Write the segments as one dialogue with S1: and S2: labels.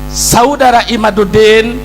S1: Saudara Imaduddin,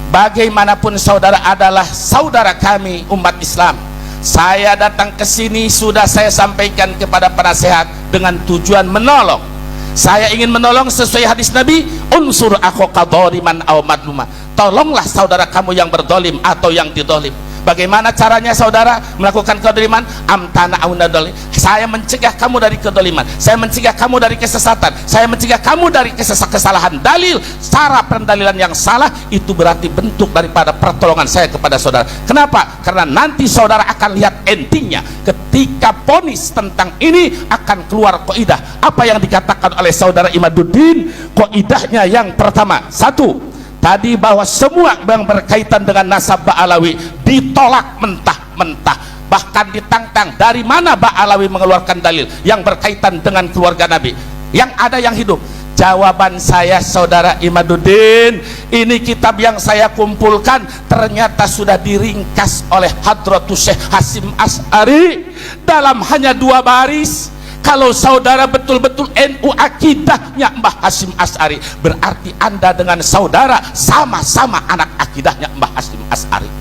S1: bagaimanapun saudara adalah saudara kami umat Islam. Saya datang ke sini sudah saya sampaikan kepada penasehat dengan tujuan menolong. Saya ingin menolong sesuai hadis Nabi, unsur akhaka dhaliman aw madluma. Tolonglah saudara kamu yang berdolim atau yang didolim. Bagaimana caranya saudara melakukan kedoliman? Amtana aunadoli. Saya mencegah kamu dari kedoliman, saya mencegah kamu dari kesesatan, saya mencegah kamu dari kesalahan dalil. Cara pendalilan yang salah itu berarti bentuk daripada pertolongan saya kepada saudara. Kenapa? Karena nanti saudara akan lihat endingnya. Ketika ponis tentang ini akan keluar kaidah apa yang dikatakan oleh saudara Imaduddin. Kaidahnya yang pertama, satu, tadi bahwa semua yang berkaitan dengan nasab Ba'alawi ditolak mentah-mentah, bahkan ditantang. Dari mana Ba'alawi mengeluarkan dalil yang berkaitan dengan keluarga Nabi? Yang ada yang hidup. Jawaban saya saudara Imaduddin, ini kitab yang saya kumpulkan ternyata sudah diringkas oleh Hadratus Syekh Hasyim Asy'ari dalam hanya 2 baris. Kalau saudara betul-betul NU akidahnya Mbah Hasyim Asy'ari, berarti anda dengan saudara sama-sama anak akidahnya Mbah Hasyim Asy'ari.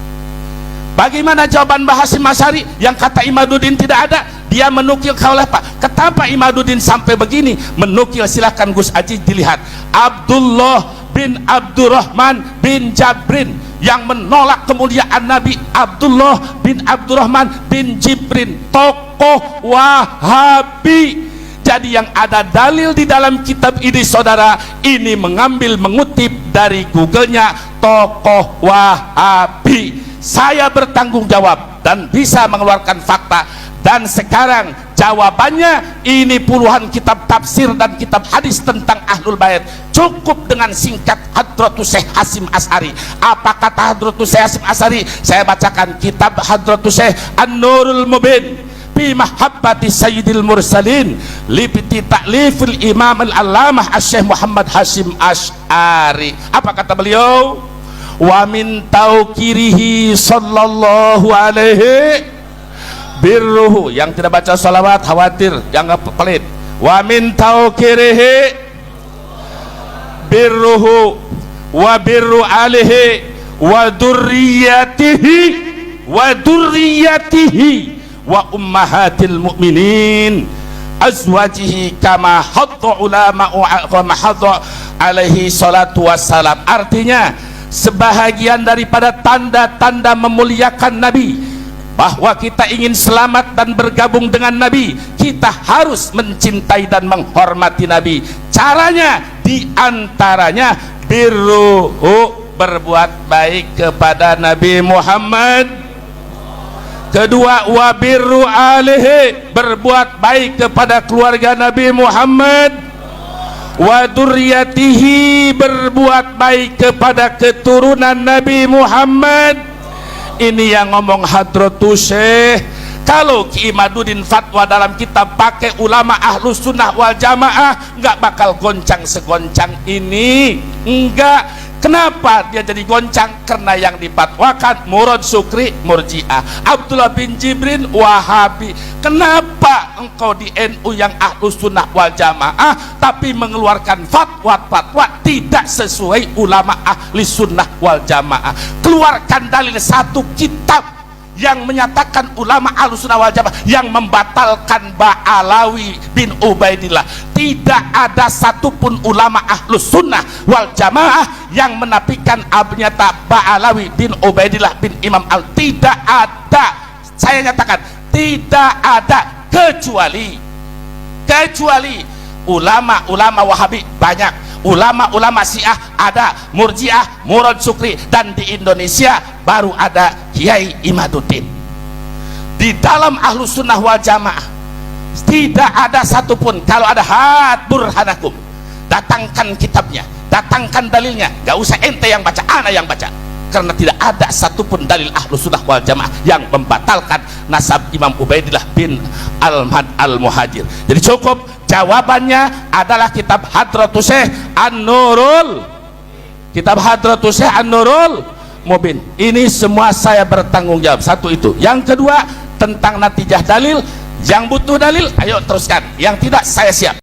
S1: Bagaimana jawaban Mbah Hasyim Asy'ari yang kata Imaduddin tidak ada? Dia menukil kaulah Pak. Kenapa Imaduddin sampai begini? Menukil, silahkan Gus Aji dilihat. Abdullah bin Abdurrahman bin Jabrin yang menolak kemuliaan Nabi. Abdullah bin Abdurrahman bin Jibrin, tokoh Wahabi. Jadi yang ada dalil di dalam kitab ini saudara, ini mengutip dari Google-nya tokoh Wahabi. Saya bertanggung jawab dan bisa mengeluarkan fakta. Dan sekarang jawabannya, ini puluhan kitab tafsir dan kitab hadis tentang Ahlul Bait. Cukup dengan singkat Hadratus Syekh Hasyim Asy'ari. Apa kata Hadratus Syekh Hasyim Asy'ari? Saya bacakan kitab Hadratus Syekh An-Nurul Mubin fi mahabbati sayyidil mursalin li ta'lifil imam al-allamah Asy-Syaikh Muhammad Hasyim Asy'ari. Apa kata beliau? Wa min tauqirihi sallallahu alaihi birruhu. Yang tidak baca salawat khawatir yang pelit. Wa min tauqirihi birruhu wa birru alihi wa durriyatihi wa ummahatil mu'minin azwajihi kama hadda ulama wa mahadda alaihi salatu wassalam. Artinya, sebahagian daripada tanda-tanda memuliakan Nabi, bahwa kita ingin selamat dan bergabung dengan Nabi, kita harus mencintai dan menghormati Nabi. Caranya diantaranya birruhu, berbuat baik kepada Nabi Muhammad. Kedua, wa birru alihi, berbuat baik kepada keluarga Nabi Muhammad. Wa durriyatihi, berbuat baik kepada keturunan Nabi Muhammad. Ini yang ngomong Hadratus Syekh. Kalau Ki Imaduddin fatwa dalam kitab pakai ulama Ahlus Sunnah wal Jamaah, nggak bakal goncang segoncang ini. Enggak. Kenapa dia jadi goncang? Karena yang dipatwakan Murad Sukri Murji'ah, Abdullah bin Jibrin Wahabi. Kenapa engkau di NU yang Ahlus Sunnah wal Jamaah tapi mengeluarkan fatwa-fatwa tidak sesuai ulama Ahli Sunnah wal Jamaah? Keluarkan dalil satu kitab yang menyatakan ulama Ahlus Sunnah wal Jamaah yang membatalkan Ba'alawi bin Ubaidillah. Tidak ada satupun ulama Ahlus Sunnah wal Jamaah yang menafikan abnyata Ba'alawi bin Ubaidillah bin Imam Al. Tidak ada. Saya nyatakan tidak ada, kecuali ulama-ulama Wahabi banyak, ulama-ulama Syiah ada, Murji'ah, Murad Sukri, dan di Indonesia baru ada Kiai Imaduddin. Di dalam Ahlus Sunnah wal Jamaah tidak ada satupun. Kalau ada, hat burhanakum, datangkan kitabnya, datangkan dalilnya. Gak usah ente yang baca, ana yang baca. Karena tidak ada satupun dalil Ahlus Sunnah wal Jamaah yang membatalkan nasab Imam Ubaidillah bin Al-Muhajir. Jadi cukup, jawabannya adalah kitab Hadratus Syekh An-Nurul, kitab Hadratus Syekh An-Nurul Mubin. Ini semua saya bertanggung jawab. Satu itu. Yang kedua, tentang natijah dalil. Yang butuh dalil, ayo teruskan. Yang tidak, saya siap.